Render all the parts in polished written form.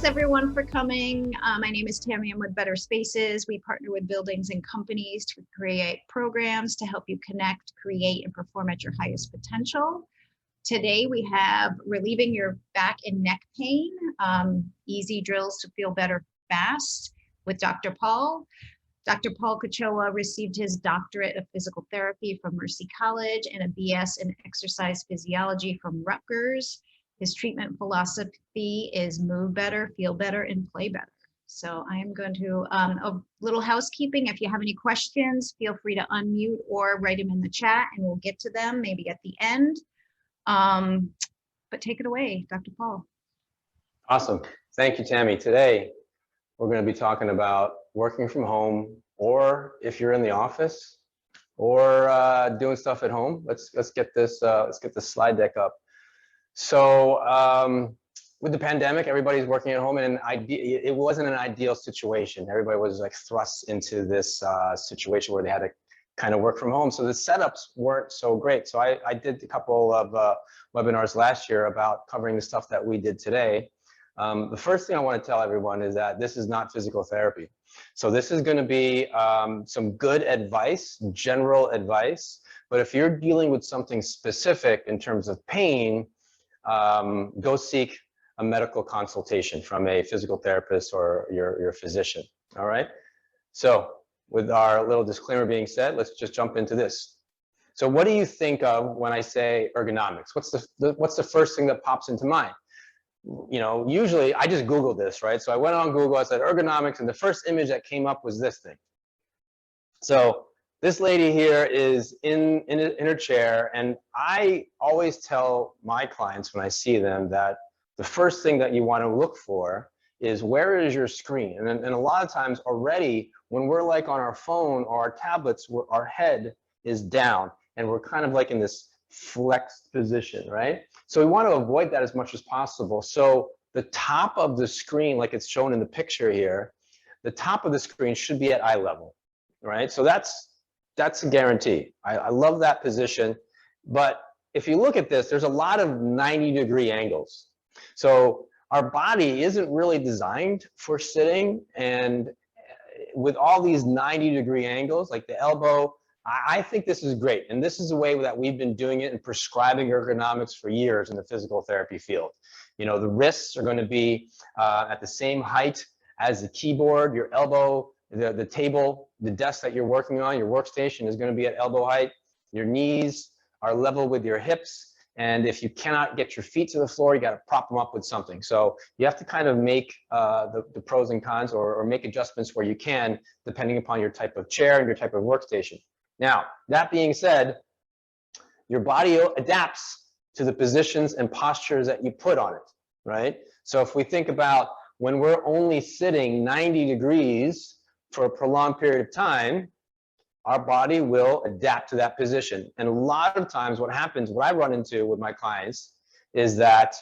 Thanks everyone for coming. My name is Tammy. I'm with Better Spaces. We partner with buildings and companies to create programs to help you connect, create, and perform at your highest potential. Today we have relieving your back and neck pain, easy drills to feel better fast with Dr. Paul. Dr. Paul Kachowa received his doctorate of physical therapy from Mercy College and a BS in exercise physiology from Rutgers. His treatment philosophy is move better, feel better, and play better. So I am going to, a little housekeeping. If you have any questions, feel free to unmute or write them in the chat and we'll get to them maybe at the end. But take it away, Dr. Paul. Awesome. Thank you, Tammy. Today, we're going to be talking about working from home, or if you're in the office, or doing stuff at home. Let's get this slide deck up. So with the pandemic, everybody's working at home, and it wasn't an ideal situation. Everybody was like thrust into this situation where they had to kind of work from home. So the setups weren't so great. So I did a couple of webinars last year about covering the stuff that we did today. The first thing I want to tell everyone is that this is not physical therapy. So this is going to be some good advice, general advice. But if you're dealing with something specific in terms of pain, go seek a medical consultation from a physical therapist or your physician. All right. So with our little disclaimer being said, let's just jump into this. So what do you think of when I say ergonomics? What's the first thing that pops into mind? You know, usually I just Googled this, right? So I went on Google, I said ergonomics, and the first image that came up was this thing. So this lady here is in her chair, and I always tell my clients when I see them that the first thing that you want to look for is where is your screen? And a lot of times already when we're like on our phone or our tablets, our head is down and we're kind of like in this flexed position, right? So we want to avoid that as much as possible. So the top of the screen, like it's shown in the picture here, the top of the screen should be at eye level, right? So that's a guarantee. I love that position. But if you look at this, there's a lot of 90-degree angles. So our body isn't really designed for sitting, and with all these 90-degree angles, like the elbow, I think this is great. And this is the way that we've been doing it and prescribing ergonomics for years in the physical therapy field. You know, the wrists are going to be at the same height as the keyboard, your elbow, the table, the desk that you're working on, your workstation is going to be at elbow height. Your knees are level with your hips. And if you cannot get your feet to the floor, you got to prop them up with something. So you have to kind of make the pros and cons or make adjustments where you can, depending upon your type of chair and your type of workstation. Now, that being said, your body adapts to the positions and postures that you put on it, right? So if we think about when we're only sitting 90 degrees for a prolonged period of time, our body will adapt to that position. And a lot of times what happens, what I run into with my clients is that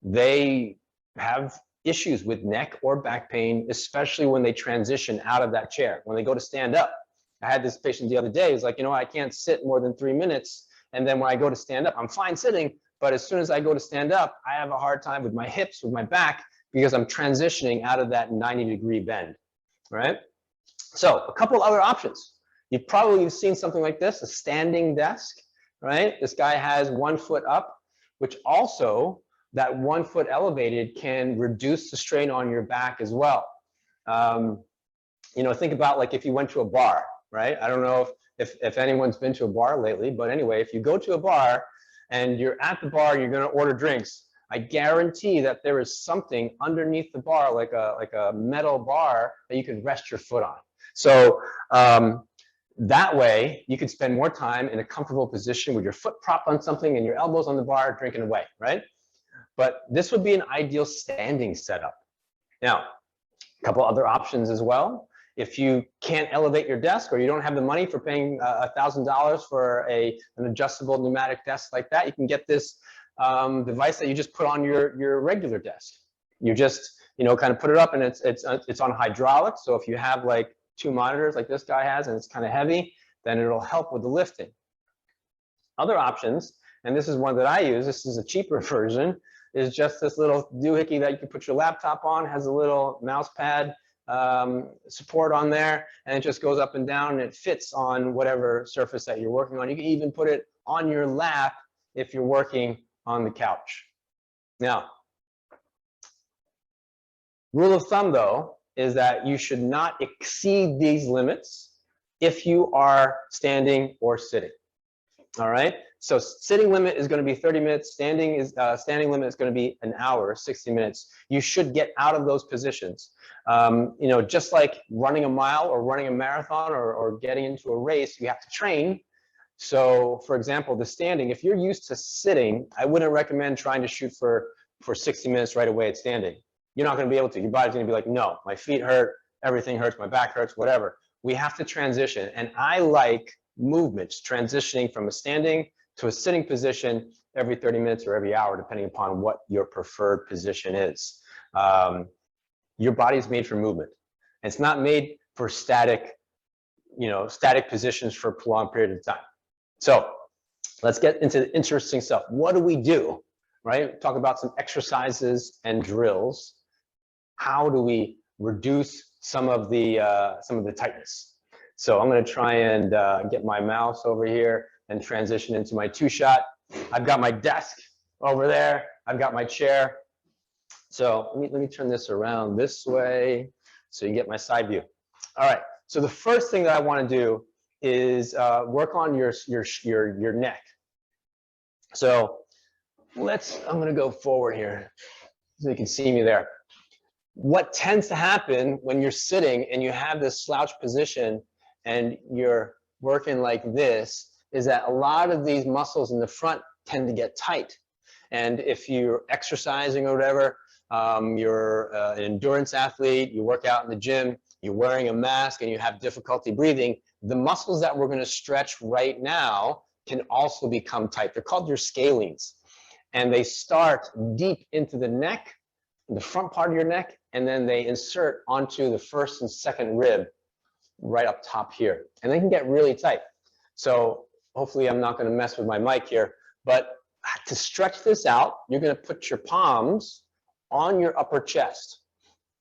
they have issues with neck or back pain, especially when they transition out of that chair, when they go to stand up. I had this patient the other day, he's like, you know, I can't sit more than 3 minutes. And then when I go to stand up, I'm fine sitting, but as soon as I go to stand up, I have a hard time with my hips, with my back, because I'm transitioning out of that 90-degree bend, right? So a couple other options. You've probably seen something like this, a standing desk, right? This guy has 1 foot up, which also that 1 foot elevated can reduce the strain on your back as well. You know, think about like if you went to a bar, right? I don't know if anyone's been to a bar lately, but anyway, if you go to a bar and you're at the bar, you're going to order drinks, I guarantee that there is something underneath the bar, like a metal bar that you can rest your foot on. So that way you can spend more time in a comfortable position with your foot propped on something and your elbows on the bar drinking away, right? But this would be an ideal standing setup. Now, a couple other options as well. If you can't elevate your desk or you don't have the money for paying $1,000 for an adjustable pneumatic desk like that, you can get this device that you just put on your regular desk. You just, you know, kind of put it up and it's on hydraulics. So if you have like 2 monitors like this guy has and it's kind of heavy, then it'll help with the lifting. Other options, and this is one that I use, this is a cheaper version, is just this little doohickey that you can put your laptop on, has a little mouse pad support on there, and it just goes up and down, and it fits on whatever surface that you're working on. You can even put it on your lap if you're working on the couch. Now, rule of thumb though is that you should not exceed these limits if you are standing or sitting. All right, so sitting limit is going to be 30 minutes, standing limit is going to be an hour, 60 minutes. You should get out of those positions. You know, just like running a mile or running a marathon or getting into a race, you have to train. So for example, the standing, if you're used to sitting, I wouldn't recommend trying to shoot for 60 minutes right away at standing. You're not going to be able to. Your body's going to be like, no, my feet hurt, everything hurts, my back hurts, whatever. We have to transition, and I like movements, transitioning from a standing to a sitting position every 30 minutes or every hour, depending upon what your preferred position is. Your body is made for movement. It's not made for static, you know, static positions for a prolonged period of time. So let's get into the interesting stuff. What do we do, right? Talk about some exercises and drills. How do we reduce some of the tightness? So I'm going to try and get my mouse over here and transition into my two-shot. I've got my desk over there. I've got my chair. So let me turn this around this way so you get my side view. All right. So the first thing that I want to do is work on your neck. So I'm going to go forward here so you can see me there. What tends to happen when you're sitting and you have this slouch position and you're working like this is that a lot of these muscles in the front tend to get tight. And if you're exercising or whatever, you're an endurance athlete, you work out in the gym, you're wearing a mask and you have difficulty breathing, the muscles that we're going to stretch right now can also become tight. They're called your scalenes. And they start deep into the neck, the front part of your neck, and then they insert onto the first and second rib right up top here. And they can get really tight. So hopefully I'm not going to mess with my mic here, but to stretch this out, you're going to put your palms on your upper chest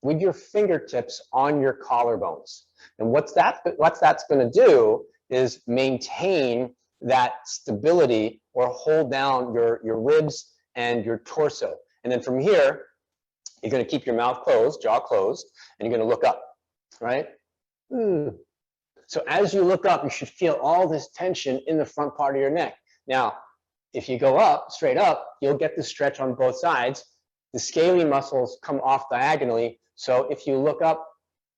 with your fingertips on your collarbones. And what's that's going to do is maintain that stability or hold down your ribs and your torso. And then from here, you're going to keep your mouth closed, jaw closed, and you're going to look up, right? So as you look up, you should feel all this tension in the front part of your neck. Now, if you go up, straight up, you'll get the stretch on both sides. The scalene muscles come off diagonally. So if you look up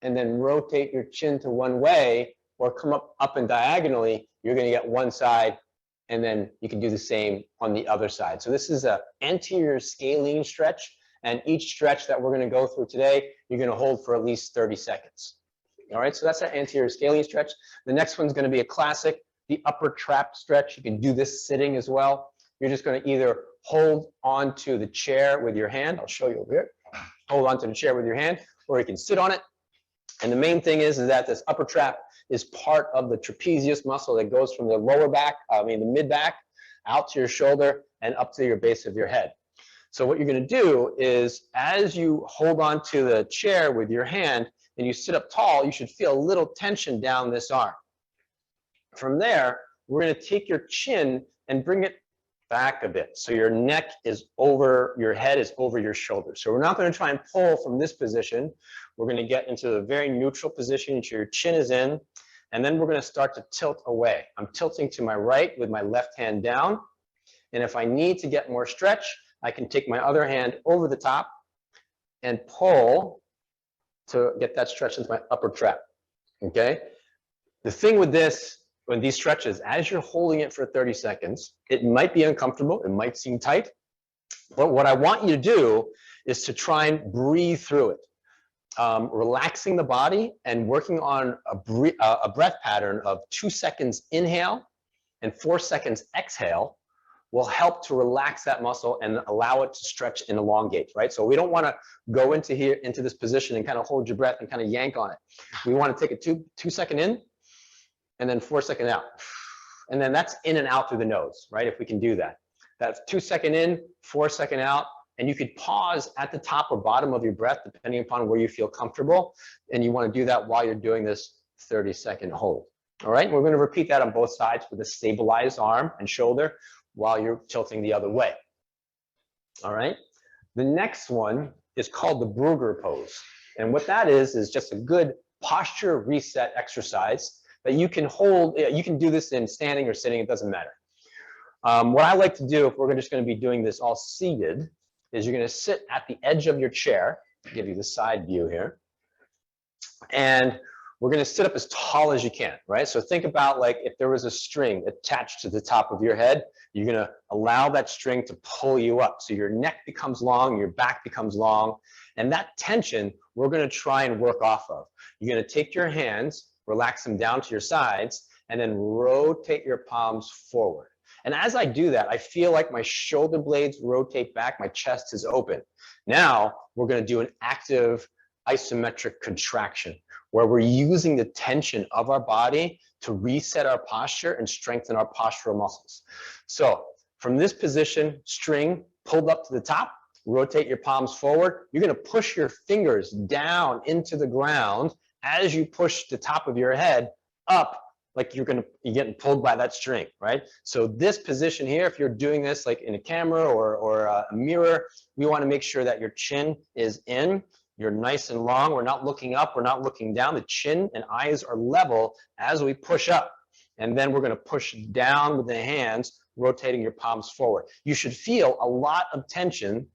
and then rotate your chin to one way or come up and diagonally, you're going to get one side, and then you can do the same on the other side. So this is an anterior scalene stretch, and each stretch that we're going to go through today, you're going to hold for at least 30 seconds. All right, so that's an anterior scalene stretch. The next one's going to be a classic, the upper trap stretch. You can do this sitting as well. You're just going to either hold onto the chair with your hand. I'll show you over here. Hold onto the chair with your hand, or you can sit on it. And the main thing is that this upper trap is part of the trapezius muscle that goes from the lower back, the mid back, out to your shoulder and up to your base of your head. So what you're going to do is, as you hold onto the chair with your hand and you sit up tall, you should feel a little tension down this arm. From there, we're going to take your chin and bring it back a bit. So your neck is over, your head is over your shoulder. So we're not going to try and pull from this position. We're going to get into a very neutral position so your chin is in, and then we're going to start to tilt away. I'm tilting to my right with my left hand down. And if I need to get more stretch, I can take my other hand over the top and pull to get that stretch into my upper trap, okay? The thing with this, when these stretches, as you're holding it for 30 seconds, it might be uncomfortable, it might seem tight, but what I want you to do is to try and breathe through it. Relaxing the body and working on a breath pattern of 2 seconds inhale and 4 seconds exhale will help to relax that muscle and allow it to stretch and elongate, right? So we don't want to go into this position and kind of hold your breath and kind of yank on it. We want to take a two second in and then 4 second out. And then that's in and out through the nose, right? If we can do that. That's 2 second in, 4 second out, and you could pause at the top or bottom of your breath, depending upon where you feel comfortable. And you want to do that while you're doing this 30-second hold. All right, we're going to repeat that on both sides with a stabilized arm and shoulder while you're tilting the other way. All right, the next one is called the Brugger pose. And what that is just a good posture reset exercise that you can hold. You can do this in standing or sitting, it doesn't matter. What I like to do, if we're just going to be doing this all seated, is you're going to sit at the edge of your chair. I'll give you the side view here. And we're going to sit up as tall as you can, right? So think about like if there was a string attached to the top of your head, you're going to allow that string to pull you up. So your neck becomes long, your back becomes long, and that tension we're going to try and work off of. You're going to take your hands, relax them down to your sides, and then rotate your palms forward. And as I do that, I feel like my shoulder blades rotate back, my chest is open. Now we're going to do an active isometric contraction, where we're using the tension of our body to reset our posture and strengthen our postural muscles. So from this position, string pulled up to the top, rotate your palms forward. You're going to push your fingers down into the ground as you push the top of your head up, like you're getting pulled by that string, right? So this position here, if you're doing this like in a camera or a mirror, we want to make sure that your chin is in. You're nice and long. We're not looking up. We're not looking down. The chin and eyes are level as we push up. And then we're going to push down with the hands, rotating your palms forward. You should feel a lot of tension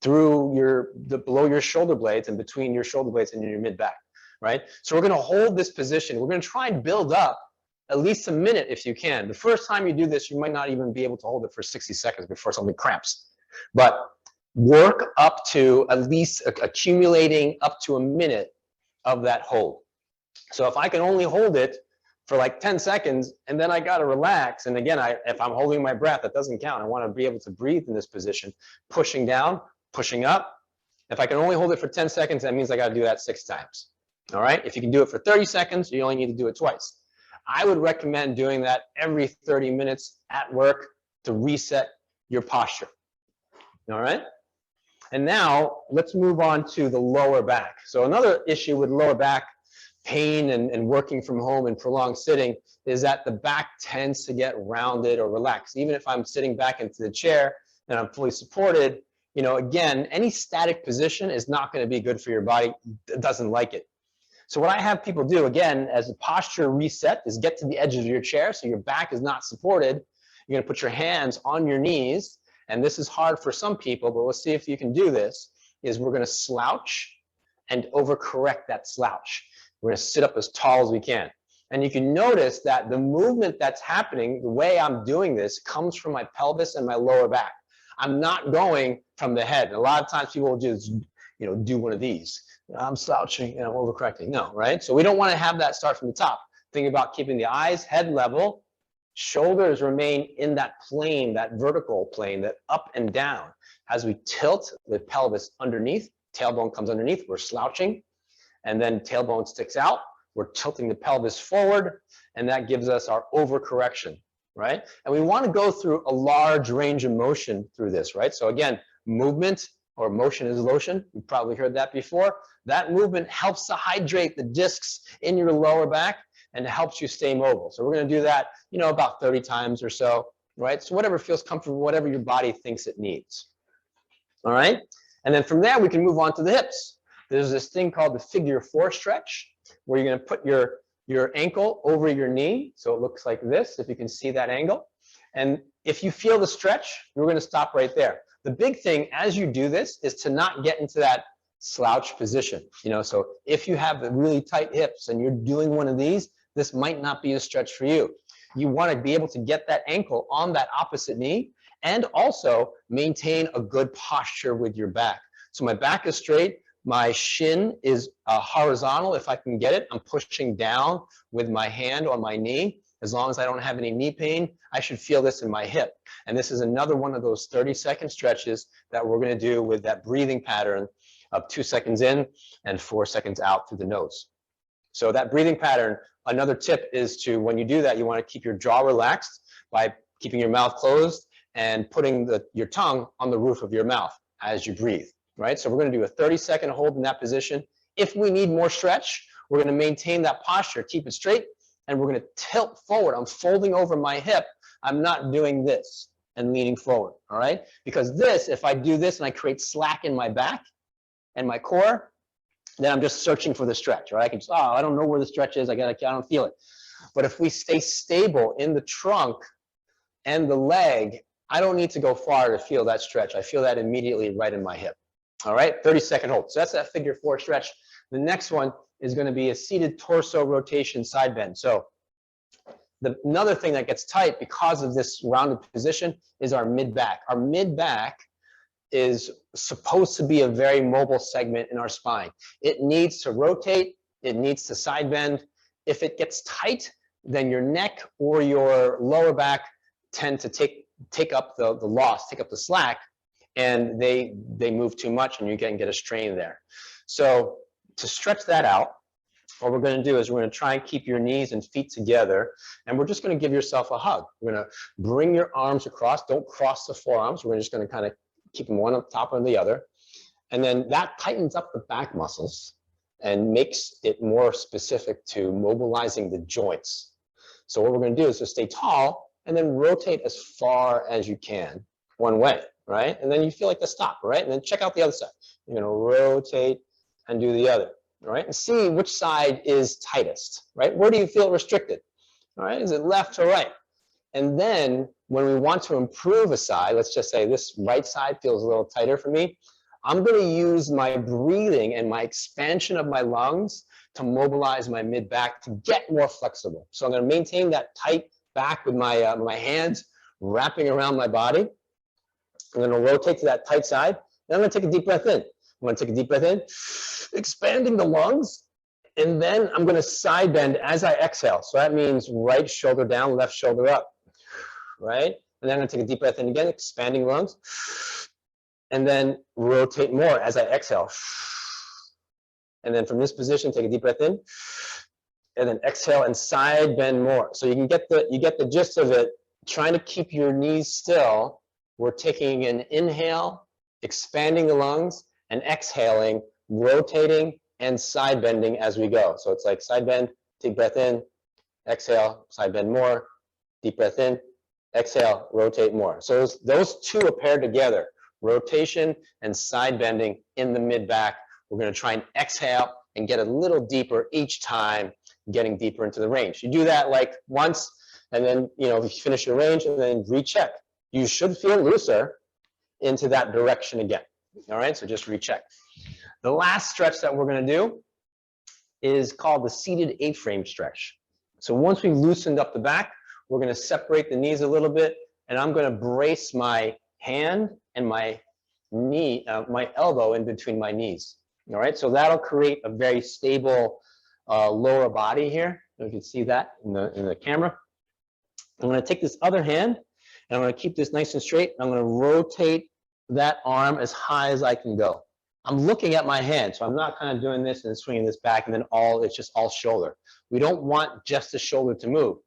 through below your shoulder blades and between your shoulder blades and your mid back, right? So we're going to hold this position. We're going to try and build up at least a minute if you can. The first time you do this, you might not even be able to hold it for 60 seconds before something cramps. But work up to at least accumulating up to a minute of that hold. So if I can only hold it for like 10 seconds and then I got to relax, and again, if I'm holding my breath, that doesn't count. I want to be able to breathe in this position, pushing down, pushing up. If I can only hold it for 10 seconds, that means I got to do that 6 times. All right. If you can do it for 30 seconds, you only need to do it twice. I would recommend doing that every 30 minutes at work to reset your posture. All right. And now let's move on to the lower back. So another issue with lower back pain and working from home and prolonged sitting is that the back tends to get rounded or relaxed. Even if I'm sitting back into the chair and I'm fully supported, you know, again, any static position is not going to be good for your body. It doesn't like it. So what I have people do, again, as a posture reset, is get to the edge of your chair so your back is not supported. You're going to put your hands on your knees. And this is hard for some people, but we'll see if you can do this, is we're going to slouch and overcorrect that slouch. We're going to sit up as tall as we can. And you can notice that the movement that's happening, the way I'm doing this, comes from my pelvis and my lower back. I'm not going from the head. A lot of times people will just, you know, do one of these. I'm slouching and I'm overcorrecting. No, right? So we don't want to have that start from the top. Think about keeping the eyes head level. Shoulders remain in that plane, that vertical plane, that up and down. As we tilt the pelvis underneath, tailbone comes underneath, we're slouching, and then tailbone sticks out, we're tilting the pelvis forward, and that gives us our overcorrection, right? And we want to go through a large range of motion through this, right? So again, movement or motion is lotion. You've probably heard that before. That movement helps to hydrate the discs in your lower back and it helps you stay mobile. So we're going to do that, you know, about 30 times or so, right? So whatever feels comfortable, whatever your body thinks it needs. All right. And then from there, we can move on to the hips. There's this thing called the figure 4 stretch, where you're going to put your ankle over your knee. So it looks like this, if you can see that angle. And if you feel the stretch, we're going to stop right there. The big thing as you do this is to not get into that slouch position. You know, so if you have the really tight hips and you're doing one of these, this might not be a stretch for you. You want to be able to get that ankle on that opposite knee and also maintain a good posture with your back. So my back is straight. My shin is horizontal. If I can get it, I'm pushing down with my hand on my knee. As long as I don't have any knee pain, I should feel this in my hip. And this is another one of those 30-second stretches that we're going to do with that breathing pattern of 2 seconds in and 4 seconds out through the nose. So that breathing pattern, another tip is to, when you do that, you want to keep your jaw relaxed by keeping your mouth closed and putting your tongue on the roof of your mouth. as you breathe, right? So we're going to do a 30-second hold in that position. If we need more stretch, we're going to maintain that posture, keep it straight, and we're going to tilt forward. I'm folding over my hip. I'm not doing this and leaning forward, all right? Because this, if I do this and I create slack in my back and my core, then I'm just searching for the stretch, right? I can just, oh, I don't know where the stretch is. I don't feel it. But if we stay stable in the trunk and the leg, I don't need to go far to feel that stretch. I feel that immediately right in my hip. All right, 30-second hold. So that's that figure 4 stretch. The next one is going to be a seated torso rotation side bend. So another thing that gets tight because of this rounded position is our mid-back. Our mid-back is supposed to be a very mobile segment in our spine. It needs to rotate. It needs to side bend. If it gets tight, then your neck or your lower back tend to take up the loss, take up the slack, and they move too much and you can get a strain there. So to stretch that out, what we're going to do is we're going to try and keep your knees and feet together, and we're just going to give yourself a hug. We're going to bring your arms across. Don't cross the forearms. We're just going to kind of keep them one on top of the other, and then that tightens up the back muscles and makes it more specific to mobilizing the joints. So what we're going to do is just stay tall and then rotate as far as you can one way, right? And then you feel like the stop, right? And then check out the other side. You're going to rotate and do the other, all right? And see which side is tightest, right? Where do you feel restricted, all right? Is it left or right? And then when we want to improve a side, let's just say this right side feels a little tighter for me, I'm going to use my breathing and my expansion of my lungs to mobilize my mid-back to get more flexible. So I'm going to maintain that tight back with my, my hands wrapping around my body. I'm going to rotate to that tight side. Then I'm going to take a deep breath in. I'm going to take a deep breath in, expanding the lungs. And then I'm going to side bend as I exhale. So that means right shoulder down, left shoulder up, right? And then I'm going to take a deep breath in again, expanding lungs. And then rotate more as I exhale. And then from this position, take a deep breath in, and then exhale and side bend more. So you get the gist of it. Trying to keep your knees still. We're taking an inhale, expanding the lungs, and exhaling, rotating and side bending as we go. So it's like side bend, deep breath in, exhale, side bend more, deep breath in, exhale, rotate more. So those two are paired together. Rotation and side bending in the mid-back. We're going to try and exhale and get a little deeper each time, getting deeper into the range. You do that like once, and then, you know, if you finish your range and then recheck, you should feel looser into that direction again. All right, so just recheck. The last stretch that we're going to do is called the seated A-frame stretch. So once we've loosened up the back, we're going to separate the knees a little bit, and I'm going to brace my hand and my knee, my elbow in between my knees. All right, so that'll create a very stable lower body here. You can see that in the camera. I'm going to take this other hand, and I'm going to keep this nice and straight. I'm going to rotate that arm as high as I can go. I'm looking at my hand, so I'm not kind of doing this and swinging this back, and then it's just all shoulder. We don't want just the shoulder to move.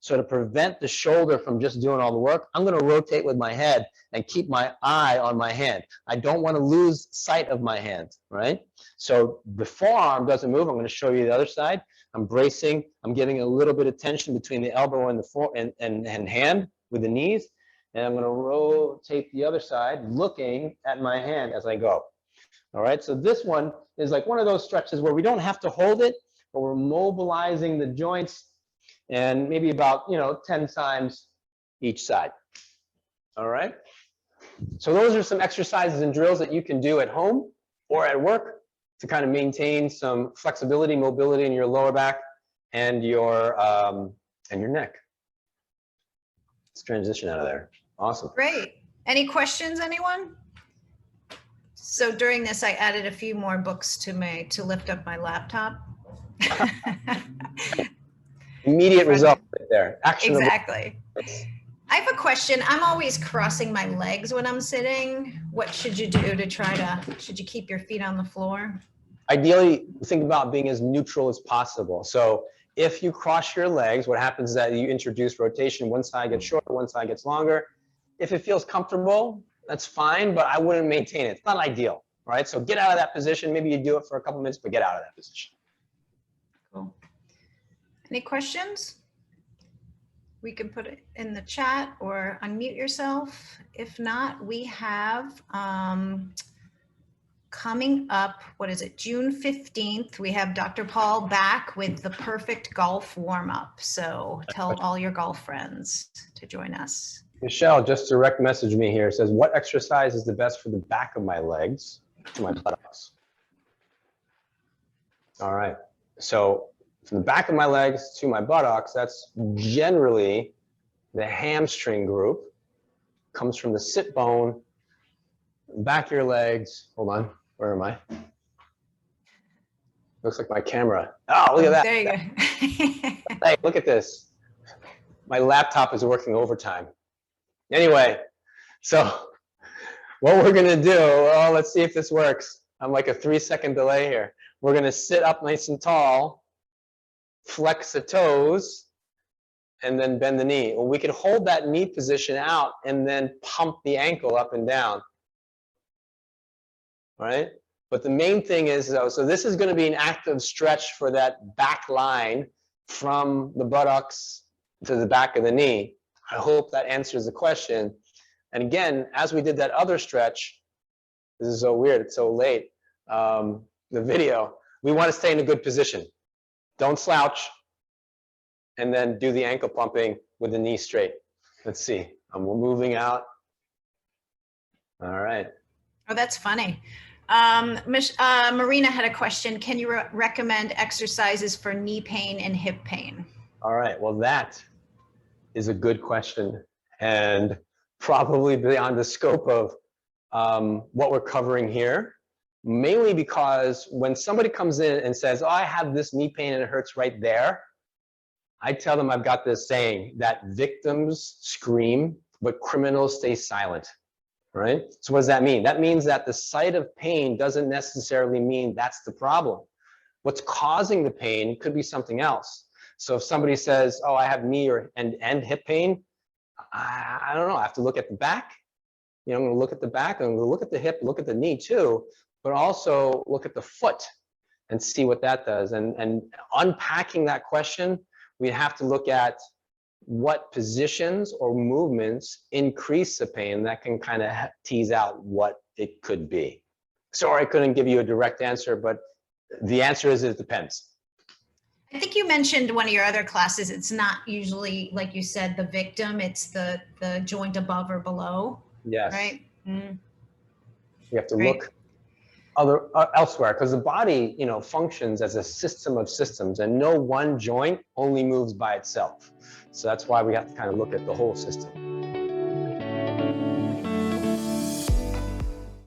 So to prevent the shoulder from just doing all the work, I'm going to rotate with my head and keep my eye on my hand. I don't want to lose sight of my hand, right? So the forearm doesn't move. I'm going to show you the other side. I'm bracing. I'm getting a little bit of tension between the elbow and the and hand with the knees. And I'm going to rotate the other side, looking at my hand as I go. All right, so this one is like one of those stretches where we don't have to hold it, but we're mobilizing the joints, and maybe about, 10 times each side. All right, so those are some exercises and drills that you can do at home or at work to kind of maintain some flexibility, mobility in your lower back and your neck. Let's transition out of there. Awesome. Great. Any questions, anyone? So during this, I added a few more books to lift up my laptop. Immediate result right there. Actionable. Exactly. I have a question. I'm always crossing my legs when I'm sitting. What should you do to should you keep your feet on the floor? Ideally, think about being as neutral as possible. So if you cross your legs, what happens is that you introduce rotation. One side gets shorter, one side gets longer. If it feels comfortable, that's fine, but I wouldn't maintain it. It's not ideal, right? So get out of that position. Maybe you do it for a couple minutes, but get out of that position. Cool. Any questions? We can put it in the chat or unmute yourself. If not, we have coming up, what is it, June 15th, we have Dr. Paul back with the perfect golf warm-up. So tell all your golf friends to join us. Michelle just direct messaged me here. It says, what exercise is the best for the back of my legs to my buttocks? All right. So from the back of my legs to my buttocks, that's generally the hamstring group. Comes from the sit bone, back of your legs. Hold on. Where am I? Looks like my camera. Oh, look at that. There you go. Hey, look at this. My laptop is working overtime. Anyway, so what we're gonna do, oh, let's see if this works. I'm like a 3-second delay here. We're gonna sit up nice and tall, flex the toes, and then bend the knee. Well, we can hold that knee position out and then pump the ankle up and down. All right? But the main thing is, though, so this is gonna be an active stretch for that back line from the buttocks to the back of the knee. I hope that answers the question. And again, as we did that other stretch, this is so weird, it's so late, the video, we want to stay in a good position. Don't slouch, and then do the ankle pumping with the knee straight. Let's see, I'm moving out. All right. Oh, that's funny. Marina had a question. Can you recommend exercises for knee pain and hip pain? All right, well, that is a good question, and probably beyond the scope of what we're covering here, mainly because when somebody comes in and says, oh, I have this knee pain and it hurts right there, I tell them I've got this saying that victims scream, but criminals stay silent, right? So what does that mean? That means that the site of pain doesn't necessarily mean that's the problem. What's causing the pain could be something else. So if somebody says, oh, I have knee and hip pain, I don't know, I have to look at the back. You know, I'm gonna look at the back, I'm gonna look at the hip, look at the knee too, but also look at the foot and see what that does. And unpacking that question, we have to look at what positions or movements increase the pain. That can kind of tease out what it could be. Sorry, I couldn't give you a direct answer, but the answer is it depends. I think you mentioned one of your other classes, it's not usually, like you said, the victim, it's the joint above or below. Yes. Right? Mm. You have to look elsewhere, because the body, you know, functions as a system of systems, and no one joint only moves by itself. So that's why we have to kind of look at the whole system.